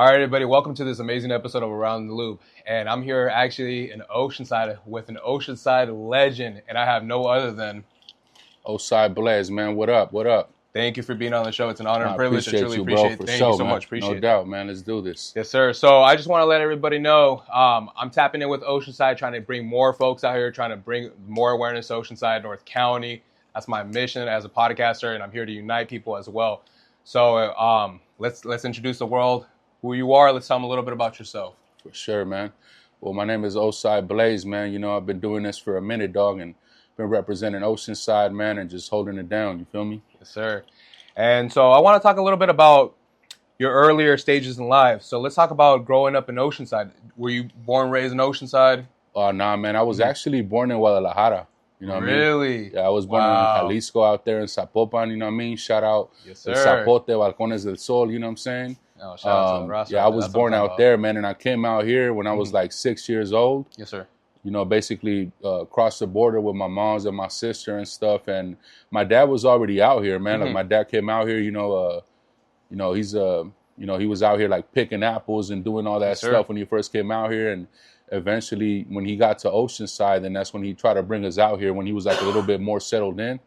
All right, everybody, welcome to this amazing episode of Around the Loop. And I'm here actually in Oceanside with an Oceanside legend, and I have no other than... Oside Blaze, man. What up? What up? Thank you for being on the show. It's an honor and I privilege. I truly you, appreciate bro, it. Thank sure, you so man. much. Appreciate it. No doubt, man. Let's do this. Yes, sir. So I just want to let everybody know I'm tapping in with Oceanside, trying to bring more folks out here, trying to bring more awareness to Oceanside, North County. That's my mission as a podcaster, and I'm here to unite people as well. So let's introduce the world, who you are. Let's tell them a little bit about yourself. For sure, man. Well, my name is Oside Blaze, man. You know, I've been doing this for a minute, dog, and been representing Oceanside, man, and just holding it down. You feel me? Yes, sir. And so I want to talk a little bit about your earlier stages in life. So let's talk about growing up in Oceanside. Were you born and raised in Oceanside? Nah, man. I was actually born in Guadalajara. You know what I mean? Really? Yeah, I was born in Jalisco out there in Zapopan, you know what I mean? Shout out Yes, sir. Zapote, Balcones del Sol, you know what I'm saying? Oh, shout out to the Rasta. Yeah, I was born out there, man, and I came out here when I was like 6 years old. Yes, sir. You know, basically crossed the border with my moms and my sister and stuff. And my dad was already out here, man. Like my dad came out here, he's he was out here like picking apples and doing all that stuff when he first came out here. And eventually when he got to Oceanside, then that's when he tried to bring us out here when he was like a little bit more settled in.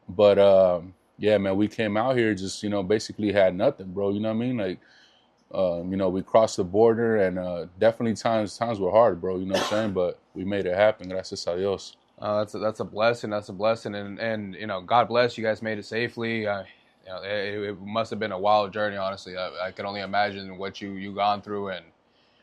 But yeah, man, we came out here just, basically had nothing, bro. You know what I mean? Like, we crossed the border and definitely times were hard, bro. You know what I'm saying? But we made it happen. Gracias a Dios. That's a blessing. That's a blessing. And God bless you guys made it safely. It must have been a wild journey, honestly. I can only imagine what you gone through. And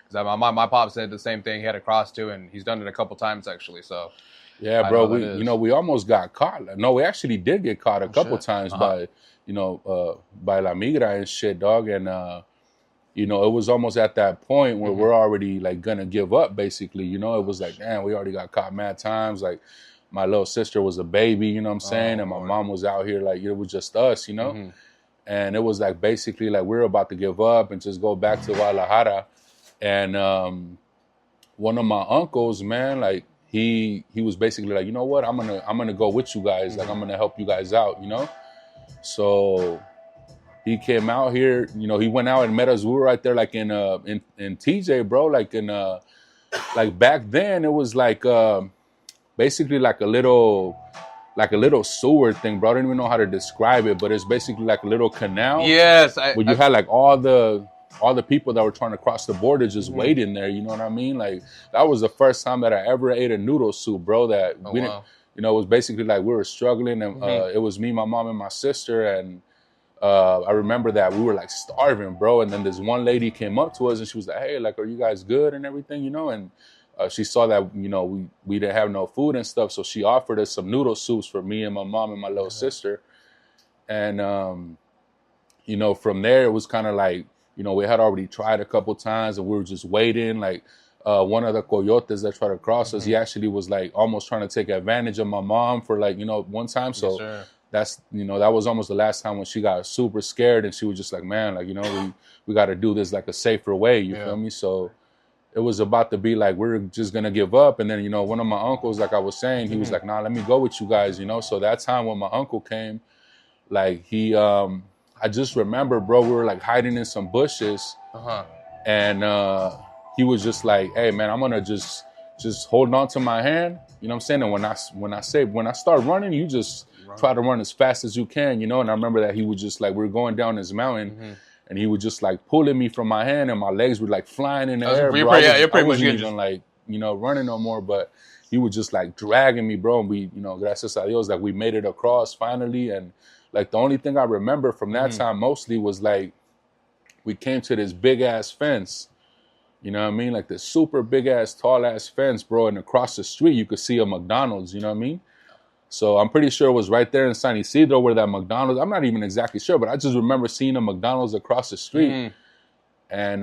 because my pop said the same thing. He had to cross too, and he's done it a couple times actually. So yeah, bro. We almost got caught. No, we actually did get caught a couple times by La Migra and shit, dog. And it was almost at that point where we're already like gonna give up, basically. It was like, damn, we already got caught mad times. Like my little sister was a baby, you know what I'm saying, and my mom was out here like it was just us, and it was like basically like we were about to give up and just go back to Guadalajara. And one of my uncles, man, like he was basically like, you know what, I'm gonna go with you guys, like I'm gonna help you guys out, So he came out here, he went out and met us. We were right there like in TJ, bro, like in like back then it was like basically like a little sewer thing, bro. I don't even know how to describe it, but it's basically like a little canal. Yes, where you had like all the people that were trying to cross the border just waiting there, you know what I mean? Like that was the first time that I ever ate a noodle soup, bro. That we didn't, it was basically like we were struggling, and it was me, my mom, and my sister, and I remember that we were like starving, bro. And then this one lady came up to us and she was like, "Hey, like, are you guys good and everything?" And she saw that we didn't have no food and stuff, so she offered us some noodle soups for me and my mom and my little sister. And from there it was kind of like, we had already tried a couple times and we were just waiting. Like one of the coyotes that tried to cross us, he actually was like almost trying to take advantage of my mom for like, one time. So that's, that was almost the last time when she got super scared and she was just like, man, like, we got to do this like a safer way. You feel me? So it was about to be like, we're just going to give up. And then, one of my uncles, like I was saying, he was like, nah, let me go with you guys, So that time when my uncle came, like I just remember, bro, we were like hiding in some bushes, and he was just like, "Hey, man, I'm gonna just hold on to my hand," you know what I'm saying? And when I start running, you just try to run as fast as you can, And I remember that he would just like, we were going down this mountain, and he would just like pulling me from my hand, and my legs were like flying in the air. Bro. I wasn't even like running no more, but he was just like dragging me, bro. And we, gracias a Dios, like we made it across finally. And like the only thing I remember from that time mostly was like we came to this big ass fence, you know what I mean? Like this super big ass, tall ass fence, bro. And across the street you could see a McDonald's, you know what I mean? So I'm pretty sure it was right there in San Isidro where that McDonald's, I'm not even exactly sure, but I just remember seeing a McDonald's across the street. And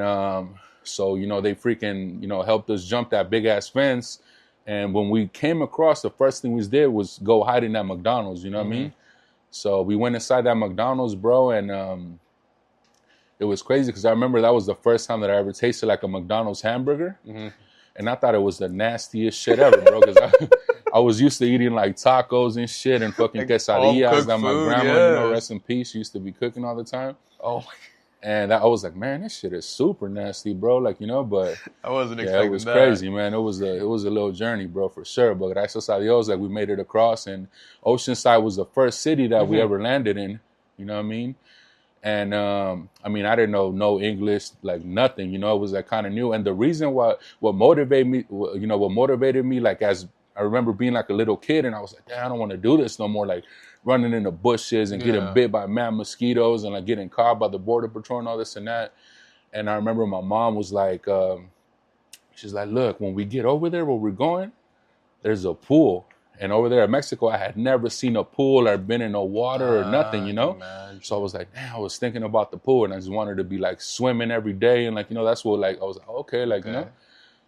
so, they freaking, helped us jump that big ass fence. And when we came across, the first thing we did was go hide in that McDonald's, you know what I mean? So we went inside that McDonald's, bro, and it was crazy because I remember that was the first time that I ever tasted like a McDonald's hamburger. And I thought it was the nastiest shit ever, bro, because I was used to eating like tacos and shit and fucking quesadillas that my grandma, rest in peace, used to be cooking all the time. Oh. And I was like, man, this shit is super nasty, bro. Like, you know, but I wasn't expecting it was that. crazy, man. It was a little journey, bro, for sure. But gracias a Dios, like we made it across, and Oceanside was the first city that we ever landed in. You know what I mean? And I mean, I didn't know no English, like nothing. You know, it was like kind of new. And the reason what motivated me, like as I remember being like a little kid, and I was like, damn, I don't want to do this no more. Like running in the bushes and getting bit by mad mosquitoes and like getting caught by the border patrol and all this and that. And I remember my mom was like, she's like, look, when we get over there where we're going, there's a pool. And over there in Mexico, I had never seen a pool or been in no water or nothing, you know? So I was like, damn, I was thinking about the pool and I just wanted to be like swimming every day. And like, you know, that's what like, I was like, okay, like, you know?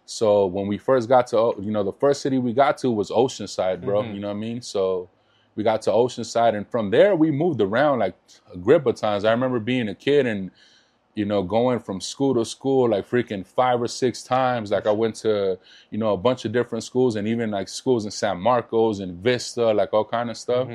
So when we first got to, you know, the first city we got to was Oceanside, bro. You know what I mean? So we got to Oceanside, and from there we moved around like a grip of times. I remember being a kid and, you know, going from school to school like freaking 5 or 6 times. Like I went to, you know, a bunch of different schools, and even like schools in San Marcos and Vista, like all kind of stuff.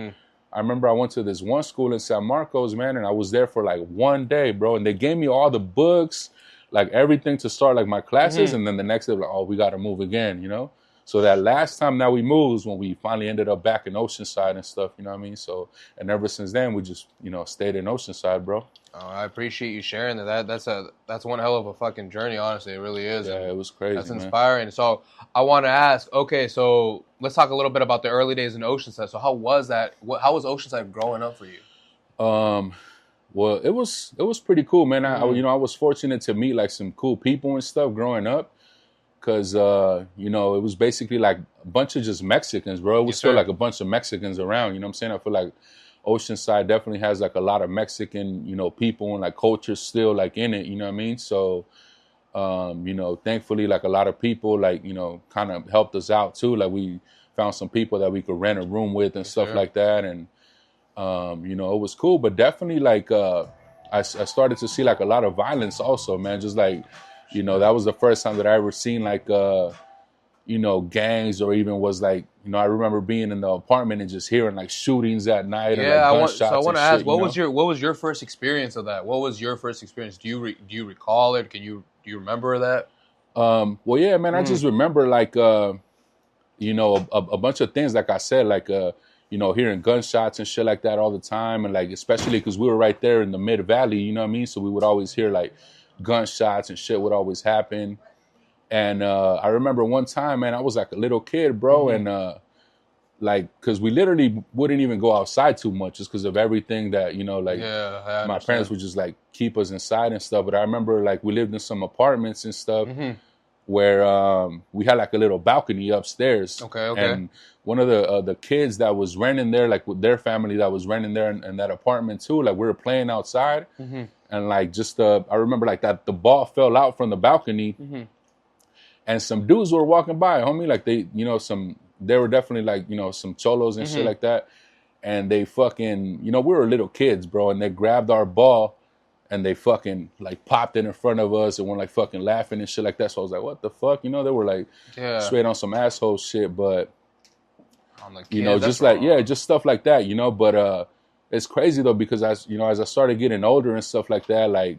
I remember I went to this one school in San Marcos, man, and I was there for like 1 day, bro. And they gave me all the books, like everything to start like my classes. And then the next day, like, oh, we got to move again, you know? So that last time that we moved was when we finally ended up back in Oceanside and stuff, you know what I mean? So, and ever since then, we just, you know, stayed in Oceanside, bro. Oh, I appreciate you sharing that. That's one hell of a fucking journey, honestly. It really is. Yeah, it was crazy, That's inspiring. Man. So I want to ask, okay, so let's talk a little bit about the early days in Oceanside. So how was that? How was Oceanside growing up for you? Well, it was pretty cool, man. I you know, I was fortunate to meet like some cool people and stuff growing up. Cause you know, it was basically like a bunch of just Mexicans, bro. It was still like a bunch of Mexicans around, you know what I'm saying? I feel like Oceanside definitely has like a lot of Mexican, you know, people and like culture still like in it, you know what I mean? So you know, thankfully like a lot of people like, you know, kind of helped us out too. Like we found some people that we could rent a room with and stuff like that. And you know, it was cool, but definitely like I started to see like a lot of violence also, man. Just like, you know, that was the first time that I ever seen like, you know, gangs, or even was like, you know, I remember being in the apartment and just hearing like shootings at night. Yeah, or, like, I want to ask, what was your first experience of that? What was your first experience? Do you recall it? Do you remember that? Well, yeah, man, I just remember like, you know, a bunch of things. Like I said, like, you know, hearing gunshots and shit like that all the time, and like especially because we were right there in the Mid Valley, you know what I mean? So we would always hear like gunshots and shit would always happen. And I remember one time, man, I was like a little kid, bro, and like, because we literally wouldn't even go outside too much just because of everything that, you know, like my parents would just like keep us inside and stuff. But I remember like we lived in some apartments and stuff where we had like a little balcony upstairs. Okay. And one of the kids that was renting there, like with their family that was renting there in that apartment too, like we were playing outside. And like just I remember like that the ball fell out from the balcony, and some dudes were walking by, homie. Like they, you know, they were definitely like, you know, some cholos and shit like that. And they fucking, you know, we were little kids, bro. And they grabbed our ball and they fucking like popped it in front of us and were like fucking laughing and shit like that. So I was like, what the fuck? You know, they were like straight on some asshole shit. But, you know, just like, just stuff like that, you know. But it's crazy though, because as I started getting older and stuff like that, like,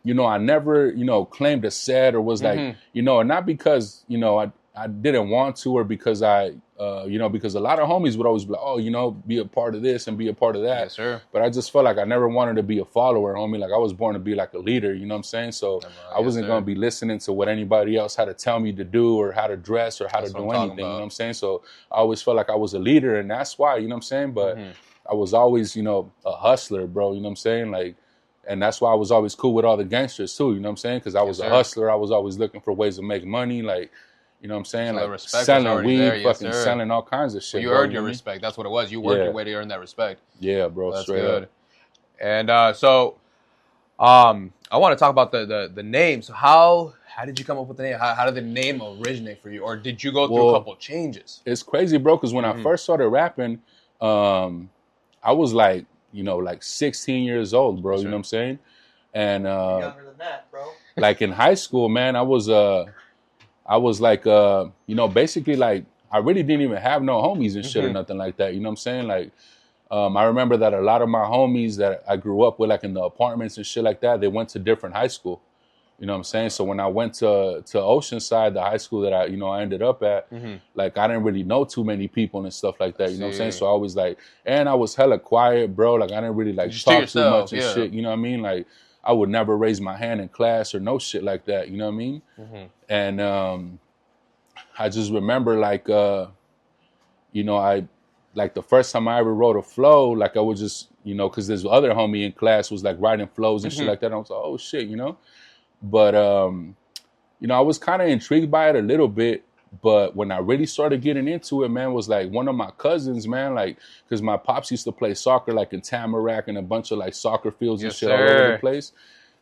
you know, I never, you know, claimed a set or was like, you know, and not because, you know, I didn't want to, or because you know, because a lot of homies would always be like, oh, you know, be a part of this and be a part of that. Yes, sir. But I just felt like I never wanted to be a follower, homie. Like I was born to be like a leader, you know what I'm saying? So I wasn't going to be listening to what anybody else had to tell me to do or how to dress or how to do anything, you know what I'm saying? So I always felt like I was a leader, and that's why, you know what I'm saying? But I was always, you know, a hustler, bro, you know what I'm saying? Like, and that's why I was always cool with all the gangsters too, you know what I'm saying? Because I was a hustler. I was always looking for ways to make money, like, you know what I'm saying? So like selling weed, there, fucking selling all kinds of shit. Well, you earned your respect. That's what it was. You worked your way to earn that respect. Yeah, bro. That's good. Up. And so I want to talk about the name. So how did you come up with the name? How did the name originate for you? Or did you go through a couple of changes? It's crazy, bro, because when I first started rapping, I was like, you know, like 16 years old, bro. You know what I'm saying? And younger than that, bro. Like in high school, man, I was like, you know, basically like I really didn't even have no homies and shit or nothing like that. You know what I'm saying? Like, I remember that a lot of my homies that I grew up with, like in the apartments and shit like that, they went to different high school. You know what I'm saying? So when I went to Oceanside, the high school that I ended up at, like I didn't really know too many people and stuff like that. You know what I'm saying? So I was like, and I was hella quiet, bro. Like I didn't really like talk too much and shit. You know what I mean? Like I would never raise my hand in class or no shit like that. You know what I mean? And I just remember like, you know, I like the first time I ever wrote a flow, like I was just, you know, because this other homie in class was like writing flows and shit like that. And I was like, oh shit, you know. But, you know, I was kind of intrigued by it a little bit. But when I really started getting into it, man, was like one of my cousins, man, like, because my pops used to play soccer, like in Tamarack and a bunch of like soccer fields and shit all over the place.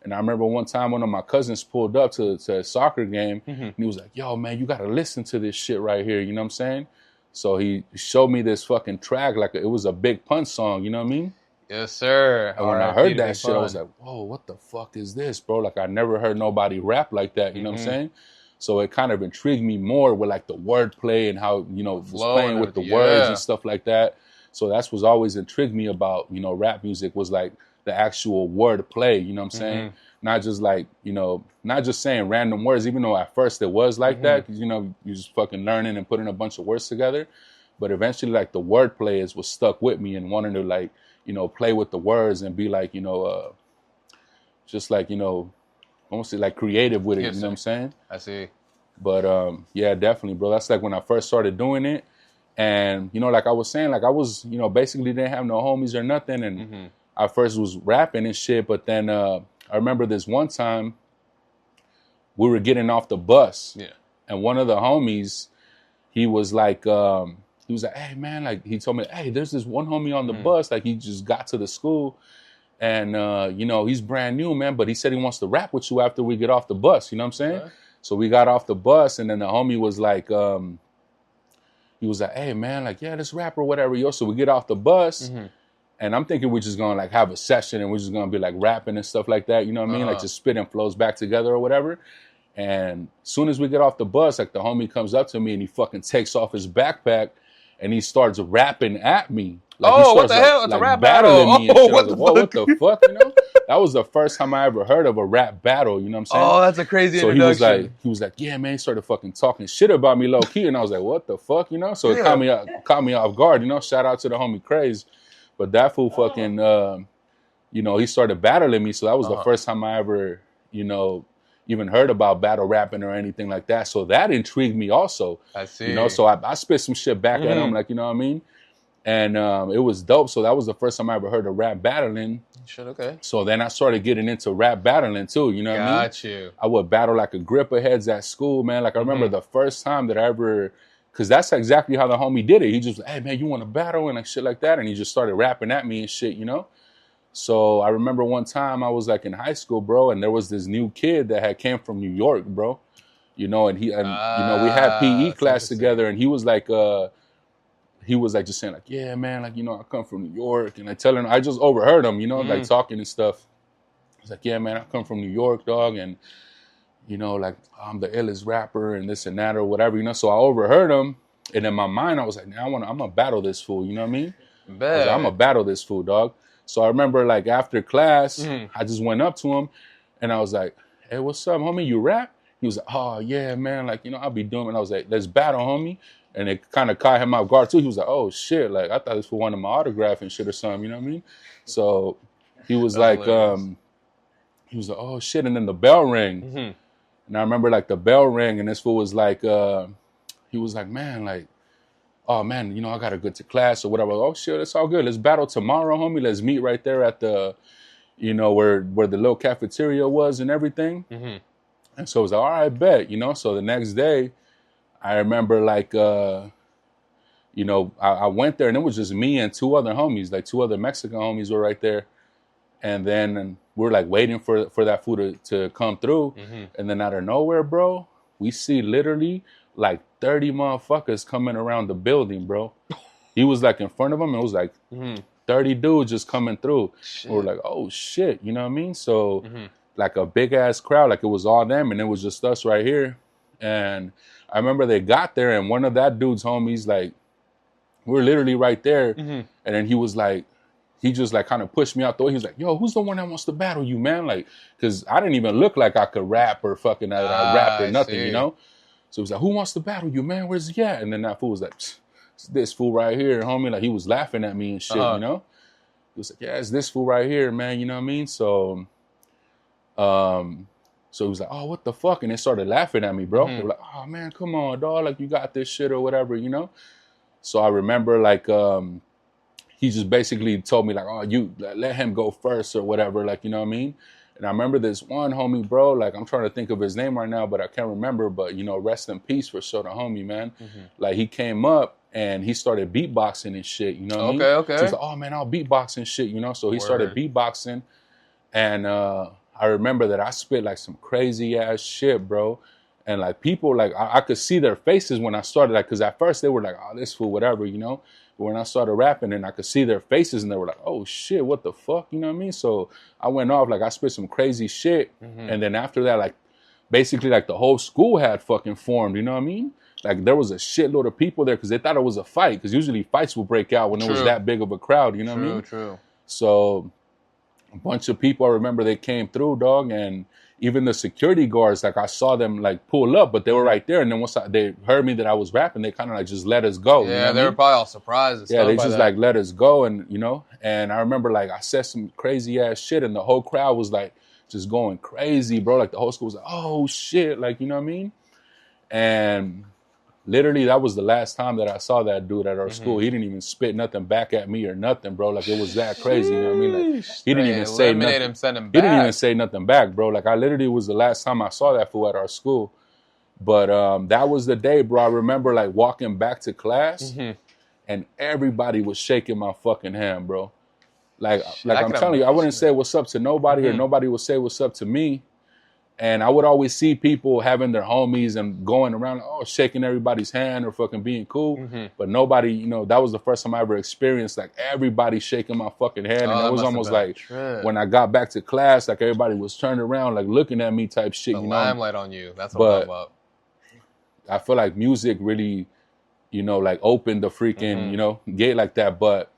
And I remember one time one of my cousins pulled up to a soccer game and he was like, yo, man, you got to listen to this shit right here. You know what I'm saying? So he showed me this fucking track, like it was a Big Pun song. You know what I mean? Yes, sir. And when I heard that shit, I was like, whoa, what the fuck is this, bro? Like, I never heard nobody rap like that, you know what I'm saying? So it kind of intrigued me more with, like, the wordplay and how, you know, was playing with the words and stuff like that. So that's what's always intrigued me about, you know, rap music was, like, the actual wordplay, you know what I'm saying? Not just, like, you know, not just saying random words, even though at first it was like that, because, you know, you're just fucking learning and putting a bunch of words together. But eventually, like, the wordplay is what stuck with me and wanting to, like, you know, play with the words and be like, you know, just like, you know, almost like creative with it, you know what I'm saying? I see. But yeah, definitely, bro. That's like when I first started doing it. And, you know, like I was saying, like I was, you know, basically didn't have no homies or nothing. And I first was rapping and shit. But then I remember this one time we were getting off the bus. Yeah. And one of the homies, he was like, he was like, hey, man, like, he told me, hey, there's this one homie on the bus. Like, he just got to the school and, you know, he's brand new, man. But he said he wants to rap with you after we get off the bus. You know what I'm saying? Okay. So we got off the bus and then the homie was like, he was like, hey, man, like, yeah, let's rap or whatever. Yo, so we get off the bus and I'm thinking we're just going to like have a session and we're just going to be like rapping and stuff like that. You know what I mean? Like just spitting flows back together or whatever. And as soon as we get off the bus, like the homie comes up to me and he fucking takes off his backpack and he starts rapping at me. Like, he starts, what the hell? It's like a rap battling battle. Me and shit. I was like, whoa, what the fuck, you know? That was the first time I ever heard of a rap battle, you know what I'm saying? Oh, that's a crazy introduction. So he was like, yeah, man, he started fucking talking shit about me low key. And I was like, what the fuck, you know? So it caught me off guard, you know? Shout out to the homie Craze. But that fool fucking, you know, he started battling me. So that was the first time I ever, you know, even heard about battle rapping or anything like that. So that intrigued me also. I see. You know, so I spit some shit back at him, like, you know what I mean? And it was dope. So that was the first time I ever heard of rap battling. Shit, okay. So then I started getting into rap battling too, you know what I mean? Got you. I would battle like a grip of heads at school, man. Like I remember the first time that I ever, because that's exactly how the homie did it. He just, hey, man, you want to battle and like shit like that? And he just started rapping at me and shit, you know? So I remember one time I was like in high school, bro, and there was this new kid that had came from New York, bro. You know, and you know, we had PE class together, and he was like just saying like, yeah, man, like, you know, I come from New York, and I just overheard him, you know, like talking and stuff. He's like, yeah, man, I come from New York, dog, and you know, like I'm the illest rapper and this and that or whatever, you know. So I overheard him, and in my mind I was like, I'm gonna battle this fool, you know what I mean? I was like, I'm gonna battle this fool, dog. So I remember like after class, I just went up to him and I was like, hey, what's up, homie? You rap? He was like, oh, yeah, man. Like, you know, I'll be doing it. And I was like, let's battle, homie. And it kind of caught him off guard, too. He was like, oh, shit. Like, I thought this was one of my autograph and shit or something. You know what I mean? So he was like, oh, shit. And then the bell rang. And I remember, like, the bell rang. And this fool was like, he was like, man, like, oh, man, you know, I got to go to class or whatever. Oh, shit, it's all good. Let's battle tomorrow, homie. Let's meet right there at the, you know, where the little cafeteria was and everything. And so it was like, all right, bet, you know. So the next day, I remember, like, you know, I went there and it was just me and two other homies, like two other Mexican homies were right there. And then we're, like, waiting for that food to come through. And then out of nowhere, bro, we see literally like 30 motherfuckers coming around the building, bro. He was like in front of them and it was like 30 dudes just coming through. We're like, oh shit, you know what I mean? So like a big ass crowd, like it was all them and it was just us right here. And I remember they got there and one of that dude's homies, like, We were literally right there. And then he was like, he just like kind of pushed me out the way. He was like, yo, who's the one that wants to battle you, man? Like, because I didn't even look like I could rap or fucking that I rapped or nothing, you know? So he was like, who wants to battle you, man? Where's he at? And then that fool was like, it's this fool right here, homie. Like, he was laughing at me and shit, you know? He was like, yeah, it's this fool right here, man. You know what I mean? So he was like, oh, what the fuck? And they started laughing at me, bro. They were like, oh, man, come on, dog. Like, you got this shit or whatever, you know? So I remember, like, he just basically told me, like, oh, you let him go first or whatever, like, you know what I mean? And I remember this one homie, bro, like, I'm trying to think of his name right now, but I can't remember. But, you know, rest in peace for sure, the homie, man. Like, he came up and he started beatboxing and shit, you know what I mean? Okay. So he's like, oh, man, I'll beatbox and shit, you know? So he started beatboxing. And I remember that I spit, like, some crazy-ass shit, bro. And, like, people, like, I could see their faces when I started, like, because at first they were like, oh, this fool, whatever, you know? But when I started rapping, and I could see their faces, and they were like, oh, shit, what the fuck, you know what I mean? So I went off, like, I spit some crazy shit. And then after that, like, basically, like, the whole school had fucking formed, you know what I mean? Like, there was a shitload of people there because they thought it was a fight, because usually fights would break out when there was that big of a crowd, you know what I mean? True. So a bunch of people, I remember they came through, dog, and even the security guards, like, I saw them, like, pull up, but they were right there. And then once they heard me that I was rapping, they kind of, like, just let us go. Yeah, you know they were probably all surprised and stuff. Yeah, they just, like, let us go. And, you know, and I remember, like, I said some crazy-ass shit, and the whole crowd was, like, just going crazy, bro. Like, the whole school was like, oh, shit. Like, you know what I mean? And literally, that was the last time that I saw that dude at our school. He didn't even spit nothing back at me or nothing, bro. Like, it was that crazy, you know what I mean? Like, he didn't even say nothing. Send him back. He didn't even say nothing back, bro. Like, I literally was the last time I saw that fool at our school. But that was the day, bro. I remember, like, walking back to class, and everybody was shaking my fucking hand, bro. Like I'm telling you, I wouldn't say what's up to nobody, or nobody would say what's up to me. And I would always see people having their homies and going around, oh, shaking everybody's hand or fucking being cool. But nobody, you know, that was the first time I ever experienced, like, everybody shaking my fucking hand. And it was almost like when I got back to class, like, everybody was turned around, like, looking at me type shit, you know. Limelight on you. That's what I'm talking about. I feel like music really, you know, like, opened the freaking, you know, gate like that. But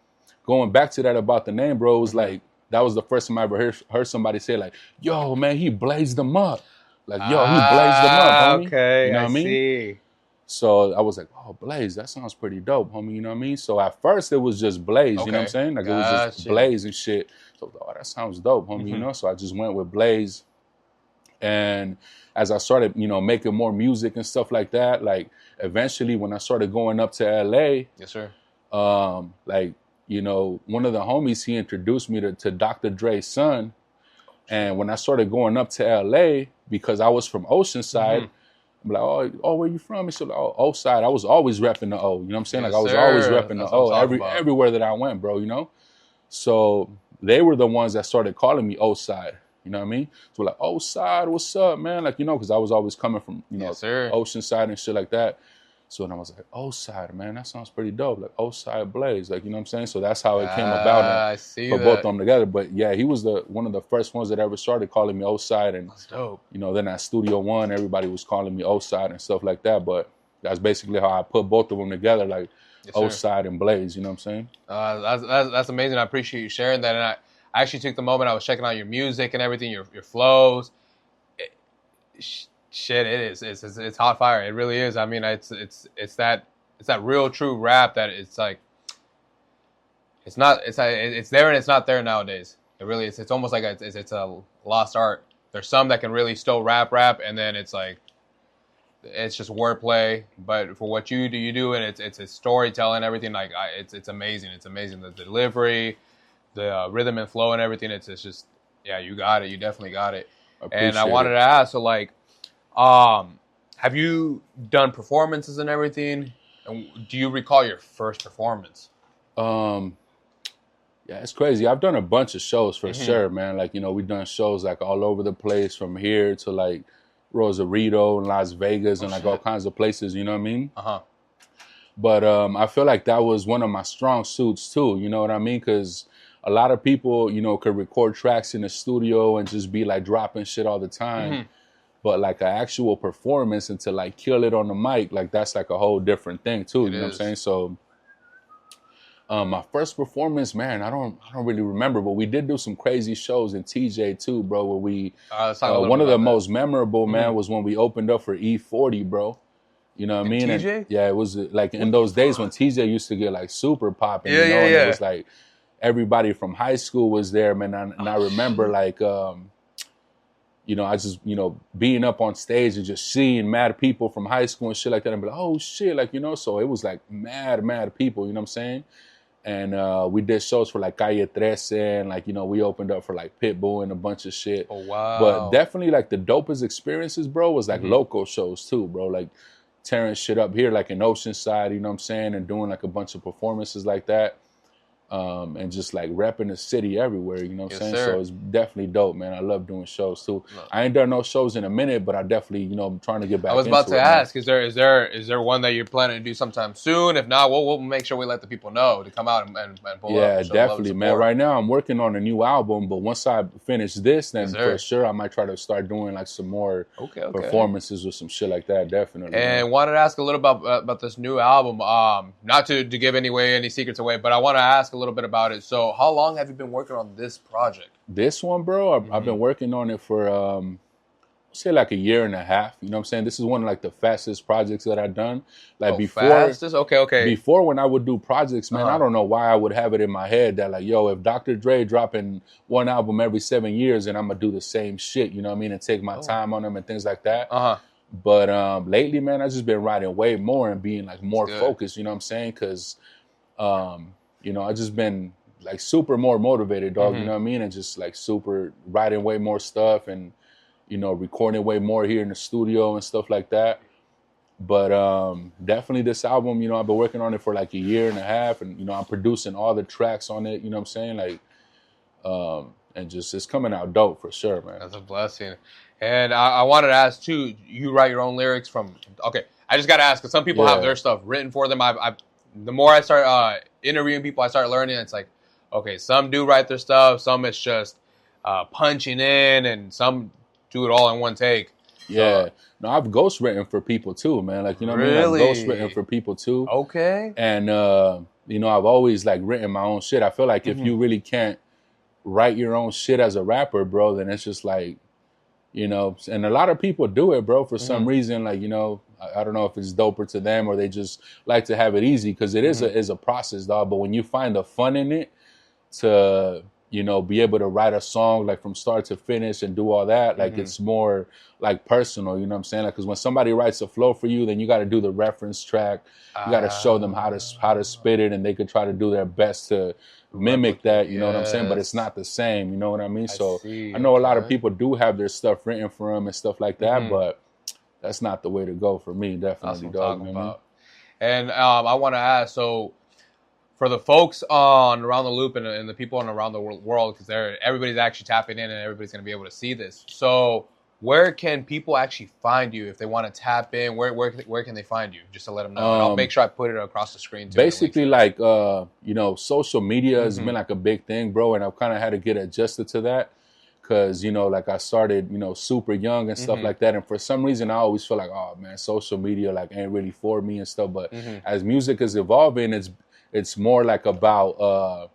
going back to that about the name, bro, it was like, that was the first time I ever heard somebody say, like, yo, man, he blazed them up. Like, yo, he blazed them up, homie. Okay, you know what I mean? See. So I was like, oh, Blaze, that sounds pretty dope, homie. You know what I mean? So at first it was just Blaze, you know what I'm saying? Like, it was just Blaze and shit. So I was like, oh, that sounds dope, homie, you know? So I just went with Blaze. And as I started, you know, making more music and stuff like that, like, eventually when I started going up to LA, like, you know, one of the homies, he introduced me to Dr. Dre's son. And when I started going up to LA, because I was from Oceanside, I'm like, oh, where you from? He said, oh, Oside. I was always repping the O. You know what I'm saying? Like, I was always repping the O everywhere that I went, bro, you know? So they were the ones that started calling me Oside. You know what I mean? So we're like, Oside, what's up, man? Like, you know, because I was always coming from, you know, Oceanside and shit like that. So then I was like, Oside, man, that sounds pretty dope. Like, Oside Blaze, like, you know what I'm saying? So that's how it came about. I see put both of them together. But yeah, he was one of the first ones that ever started calling me Oside. And, that's dope. You know, then at Studio One, everybody was calling me Oside and stuff like that. But that's basically how I put both of them together, like Oside and Blaze, you know what I'm saying? That's amazing. I appreciate you sharing that. And I actually took the moment, I was checking out your music and everything, your flows. Shit, it is. It's hot fire. It really is. I mean, it's that real true rap that it's like it's there and it's not there nowadays. It really is. It's almost like it's a lost art. There's some that can really still rap, and then it's like it's just wordplay. But for what you do, and it's storytelling, everything. Like it's amazing. It's amazing. The delivery, the rhythm and flow, and everything. It's just you got it. You definitely got it. And I wanted to ask, so like. Have you done performances and everything? And do you recall your first performance? Yeah, it's crazy. I've done a bunch of shows for sure, man. Like, you know, we've done shows like all over the place, from here to like Rosarito and Las Vegas and like all kinds of places, you know what I mean? But I feel like that was one of my strong suits too, you know what I mean? Because a lot of people, you know, could record tracks in the studio and just be like dropping shit all the time. But like an actual performance and to like kill it on the mic, like that's like a whole different thing too. You know what I'm saying? So My first performance, man, I don't really remember, but we did do some crazy shows in TJ too, bro. Where we Let's talk a little one bit of the about that. most memorable, man, was when we opened up for E40, bro. You know what I mean? TJ? And yeah, it was like in those days when TJ used to get like super popping, Yeah, you know, yeah, and yeah. it was like everybody from high school was there, man. And I remember like, you know, I just, you know, being up on stage and just seeing mad people from high school and shit like that, and be like, oh shit, like, you know, so it was like mad people, you know what I'm saying? And we did shows for like Calle 13, and like, you know, we opened up for like Pitbull and a bunch of shit. Oh, wow. But definitely like the dopest experiences, bro, was like local shows too, bro. Like tearing shit up here, like in Oceanside, you know what I'm saying? And doing like a bunch of performances like that. And just like repping the city everywhere, you know what I'm saying? Sir. So it's definitely dope, man. I love doing shows too. No. I ain't done no shows in a minute, but I definitely, you know, I'm trying to get back. I was about to ask, man. is there one that you're planning to do sometime soon? If not, we'll make sure we let the people know to come out and pull up. Yeah, definitely, man. Right now I'm working on a new album, but once I finish this, then for sure I might try to start doing like some more performances or some shit like that, definitely. And wanted to ask a little about this new album. Not to give any secrets away, but I want to ask a little bit about it. So how long have you been working on this project? This one, bro, I've been working on it for say like a year and a half. You know what I'm saying? This is one of like the fastest projects that I've done. Like fastest? Okay. Before when I would do projects, man, I don't know why I would have it in my head that like, yo, if Dr. Dre dropping one album every 7 years, and I'm gonna do the same shit, you know what I mean? And take my time on them and things like that. But lately, man, I've just been writing way more and being like more focused, you know what I'm saying? Cause you know, I just been like super more motivated, dog, you know what I mean? And just like super writing way more stuff and, you know, recording way more here in the studio and stuff like that. But definitely this album, you know, I've been working on it for like a year and a half, and, you know, I'm producing all the tracks on it, you know what I'm saying? Like, and just it's coming out dope for sure, man. That's a blessing. And I wanted to ask too, you write your own lyrics from, I just got to ask, because some people have their stuff written for them. The more I start interviewing people, I start learning, it's like, okay, some do write their stuff, some it's just punching in, and some do it all in one take. Yeah. No, I've ghostwritten for people too, man. Like, you know what I mean? I've ghostwritten for people too. Okay. And, you know, I've always like written my own shit. I feel like if you really can't write your own shit as a rapper, bro, then it's just like, you know, and a lot of people do it, bro, for some reason. Like, you know, I don't know if it's doper to them or they just like to have it easy, because it is a process, dog. But when you find the fun in it to, you know, be able to write a song like from start to finish and do all that, like it's more like personal, you know what I'm saying? Like, because when somebody writes a flow for you, then you got to do the reference track. You got to show them how to spit it, and they could try to do their best to mimic that, you know what I'm saying? But it's not the same, you know what I mean? So I know a lot of people do have their stuff written for them and stuff like that, but that's not the way to go for me, definitely, dog. You know what I mean? And I want to ask, so for the folks on Around the Loop and the people on Around the World, because everybody's actually tapping in and everybody's going to be able to see this. So where can people actually find you if they want to tap in? Where can they find you? Just to let them know. And I'll make sure I put it across the screen too. Basically, like, you know, social media has been like a big thing, bro. And I've kind of had to get adjusted to that. Because, you know, like I started, you know, super young and stuff like that. And for some reason, I always feel like, oh, man, social media like ain't really for me and stuff. But as music is evolving, it's more like about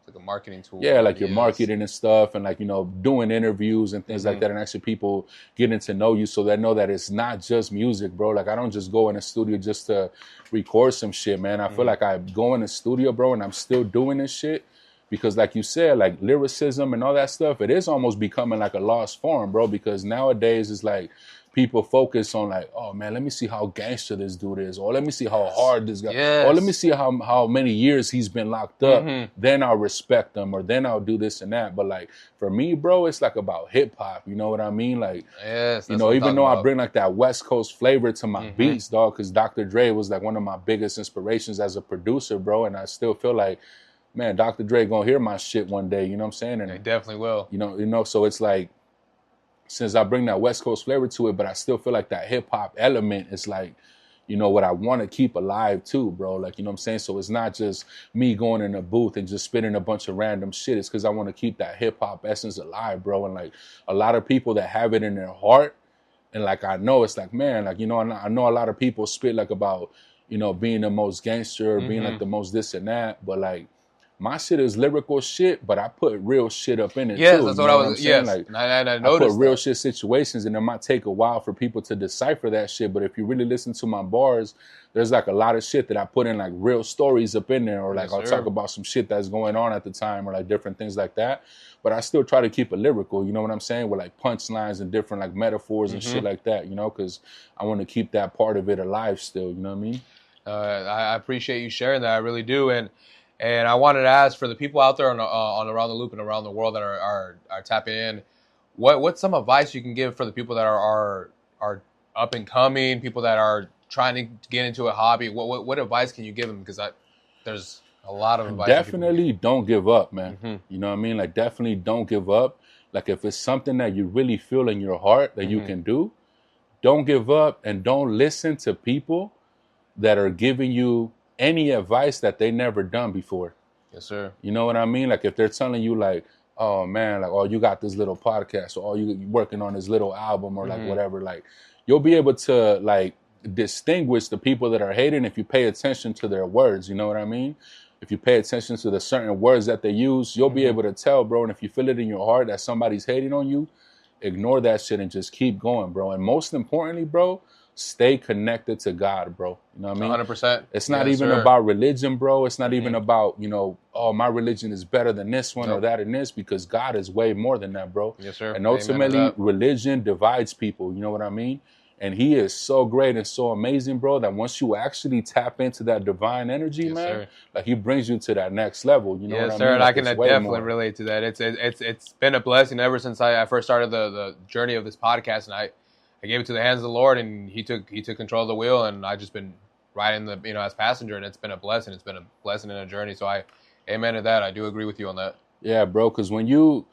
like a marketing tool. Yeah, like your marketing and stuff, and like, you know, doing interviews and things like that, and actually people getting to know you, so they know that it's not just music, bro. Like, I don't just go in a studio just to record some shit, man. I feel like I go in the studio, bro, and I'm still doing this shit because, like you said, like lyricism and all that stuff, it is almost becoming like a lost form, bro, because nowadays it's like people focus on like, oh man, let me see how gangster this dude is, or let me see how hard this guy, or let me see how many years he's been locked up, then I'll respect him, or then I'll do this and that. But like for me, bro, it's like about hip hop, you know what I mean? Like, you know, even though I bring like that West Coast flavor to my beats, dog, because Dr. Dre was like one of my biggest inspirations as a producer, bro, and I still feel like, man, Dr. Dre gonna hear my shit one day, you know what I'm saying? And he definitely will. You know, so it's like, since I bring that West Coast flavor to it, but I still feel like that hip hop element is like, you know, what I want to keep alive too, bro. Like, you know what I'm saying? So it's not just me going in a booth and just spitting a bunch of random shit. It's because I want to keep that hip hop essence alive, bro. And like a lot of people that have it in their heart, and like I know it's like, man, like, you know, I know a lot of people spit like about, you know, being the most gangster, or being like the most this and that, but like, my shit is lyrical shit, but I put real shit up in it too. Yes, that's what I was. I'm saying? Yes, Like I I noticed put real that. shit situations, and it might take a while for people to decipher that shit. But if you really listen to my bars, there's like a lot of shit that I put in like real stories up in there, or like I'll talk about some shit that's going on at the time, or like different things like that. But I still try to keep it lyrical, you know what I'm saying, with like punchlines and different like metaphors and shit like that, you know, because I want to keep that part of it alive still. You know what I mean? I appreciate you sharing that. I really do, and I wanted to ask for the people out there on Around the Loop and around the world that are tapping in. What's some advice you can give for the people that are up and coming, people that are trying to get into a hobby? What advice can you give them? Because there's a lot of advice. Definitely don't give up, man. You know what I mean? Like, definitely don't give up. Like, if it's something that you really feel in your heart that you can do, don't give up, and don't listen to people that are giving you any advice that they never done before. Yes, sir. You know what I mean? Like, if they're telling you like, oh man, like, oh, you got this little podcast, or oh, you working on this little album, or like whatever, like, you'll be able to like distinguish the people that are hating if you pay attention to their words. You know what I mean? If you pay attention to the certain words that they use, you'll be able to tell, bro. And if you feel it in your heart that somebody's hating on you, ignore that shit and just keep going, bro. And most importantly, bro, stay connected to God, bro. You know what I mean? 100%. It's not even about religion, bro. It's not even about, you know, oh, my religion is better than this one or that and this, because God is way more than that, bro. Yes, sir. And ultimately, religion divides people. You know what I mean? And he is so great and so amazing, bro, that once you actually tap into that divine energy, man, like, he brings you to that next level. You know what I mean? Yes, sir. And like, I can definitely relate to that. It's been a blessing ever since I first started the journey of this podcast, and I gave it to the hands of the Lord, and he took control of the wheel, and I just been riding the, you know, as passenger, and it's been a blessing. It's been a blessing in a journey. So I amen to that. I do agree with you on that. Yeah, bro, because when you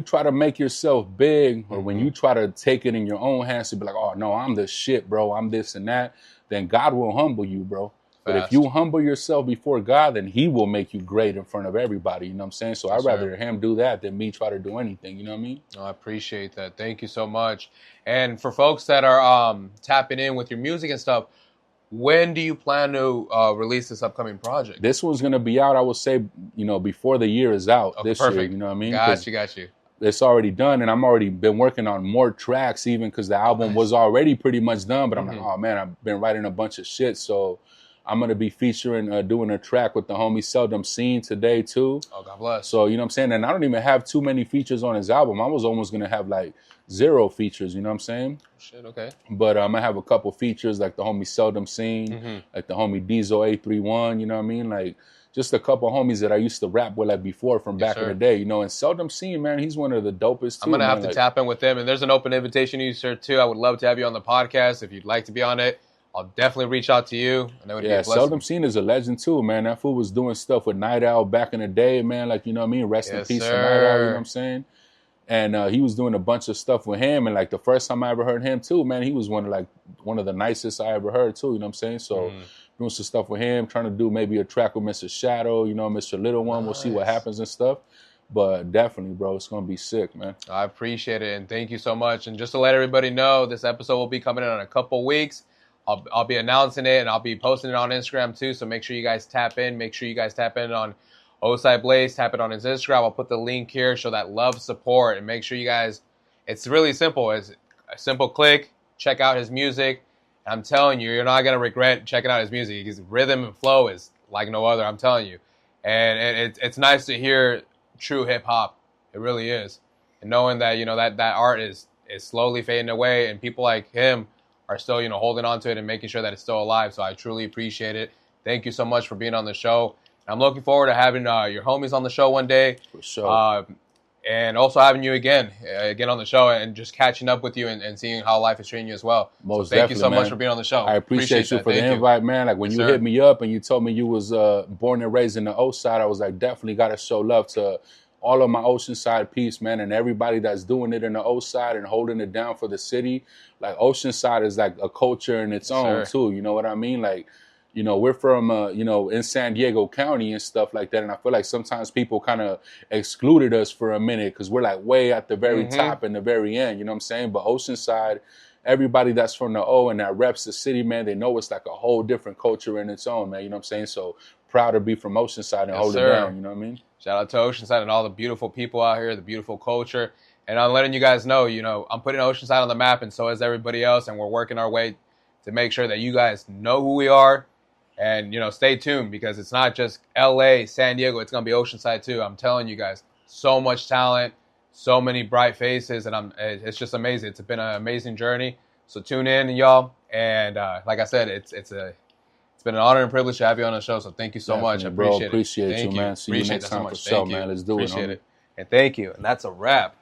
try to make yourself big, or when you try to take it in your own hands to be like, oh, no, I'm the shit, bro, I'm this and that, then God will humble you, bro. But if you humble yourself before God, then he will make you great in front of everybody. You know what I'm saying? So I'd rather him do that than me try to do anything. You know what I mean? Oh, I appreciate that. Thank you so much. And for folks that are tapping in with your music and stuff, when do you plan to release this upcoming project? This one's going to be out, I would say, you know, before the year is out this year. You know what I mean? Got you. It's already done, and I'm already been working on more tracks even because the album was already pretty much done. But I'm like, oh, man, I've been writing a bunch of shit. So I'm going to be featuring, doing a track with the homie Seldom Seen today, too. Oh, God bless. So, you know what I'm saying? And I don't even have too many features on his album. I was almost going to have, like, 0 features, you know what I'm saying? Shit, okay. But I'm going to have a couple features, like the homie Seldom Seen, like the homie Diesel 831, you know what I mean? Like, just a couple homies that I used to rap with, like, before from back in the day, you know? And Seldom Seen, man, he's one of the dopest, too. I'm going to have to tap in with him. And there's an open invitation to you, sir, too. I would love to have you on the podcast. If you'd like to be on it, I'll definitely reach out to you. And that would be a blessing. Seldom Seen is a legend too, man. That fool was doing stuff with Night Owl back in the day, man. Like, you know what I mean? Rest in peace to Night Owl, you know what I'm saying? And he was doing a bunch of stuff with him. And like the first time I ever heard him too, man, he was one of the nicest I ever heard too, you know what I'm saying? So doing some stuff with him, trying to do maybe a track with Mr. Shadow, you know, Mr. Little One. We'll see what happens and stuff. But definitely, bro, it's going to be sick, man. I appreciate it. And thank you so much. And just to let everybody know, this episode will be coming in a couple weeks. I'll be announcing it, and I'll be posting it on Instagram too. So make sure you guys tap in. Make sure you guys tap in on Oside Blaze. Tap it on his Instagram. I'll put the link here. Show that love, support, and make sure you guys. It's really simple. It's a simple click. Check out his music. And I'm telling you, you're not gonna regret checking out his music. His rhythm and flow is like no other. I'm telling you, and it's nice to hear true hip hop. It really is, and knowing that, you know, that art is slowly fading away, and people like him are still, you know, holding on to it and making sure that it's still alive. So I truly appreciate it. Thank you so much for being on the show. I'm looking forward to having your homies on the show one day. For sure. And also having you again on the show and just catching up with you and seeing how life is treating you as well. Most thank you so man. much for being on the show. I appreciate you for the invite, man. Like when you hit me up and you told me you was born and raised in the Oside, I was like, definitely got to show love to all of my Oceanside peeps, man, and everybody that's doing it in the Oside and holding it down for the city. Like Oceanside is like a culture in its own too. You know what I mean? Like, you know, we're from, you know, in San Diego County and stuff like that. And I feel like sometimes people kind of excluded us for a minute because we're like way at the very top and the very end. You know what I'm saying? But Oceanside, everybody that's from the O and that reps the city, man, they know it's like a whole different culture in its own, man. You know what I'm saying? So proud to be from Oceanside and hold it down. You know what I mean? Shout out to Oceanside and all the beautiful people out here, the beautiful culture. And I'm letting you guys know, I'm putting Oceanside on the map, and so is everybody else. And we're working our way to make sure that you guys know who we are. And, stay tuned, because it's not just LA, San Diego. It's going to be Oceanside too. I'm telling you guys, so much talent, so many bright faces. And it's just amazing. It's been an amazing journey. So tune in, y'all. And like I said, it's been an honor and privilege to have you on the show. So thank you so much. I appreciate it. Appreciate you, man. See you next time for sure, man. Let's do it. Appreciate it. And thank you. And that's a wrap.